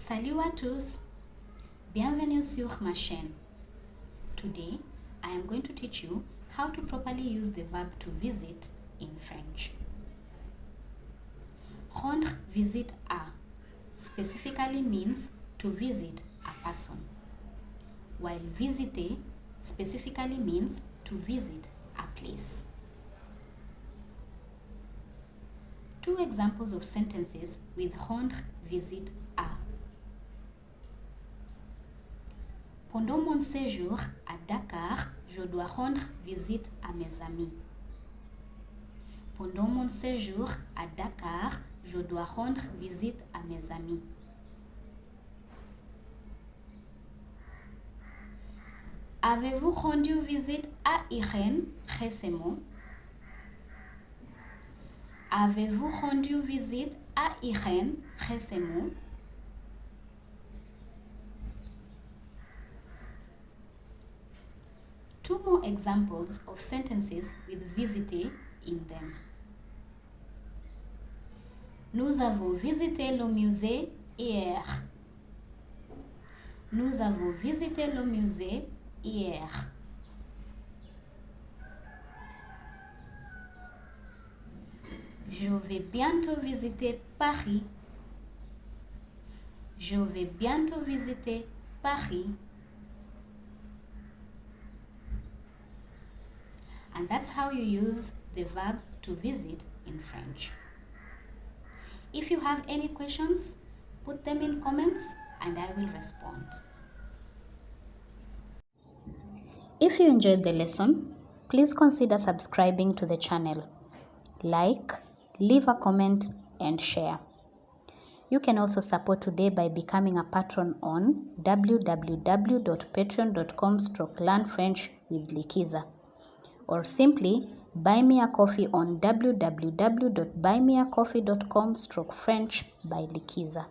Salut à tous! Bienvenue sur ma chaîne. Today, I am going to teach you how to properly use the verb to visit in French. Rendre visite à specifically means to visit a person, while visiter specifically means to visit a place. Two examples of sentences with rendre visite à. Pendant mon séjour à Dakar, je dois rendre visite à mes amis. Pendant mon séjour à Dakar, je dois rendre visite à mes amis. Avez-vous rendu visite à Irène récemment? Avez-vous rendu visite à Irène récemment? Two more examples of sentences with visiter in them. Nous avons visité le musée hier. Nous avons visité le musée hier. Je vais bientôt visiter Paris. Je vais bientôt visiter Paris. And that's how you use the verb to visit in French. If you have any questions, put them in comments and I will respond. If you enjoyed the lesson, please consider subscribing to the channel. Like, leave a comment and share. You can also support today by becoming a patron on www.patreon.com/learnfrenchwithlikiza, or simply buy me a coffee on www.buymeacoffee.com/French by Likiza.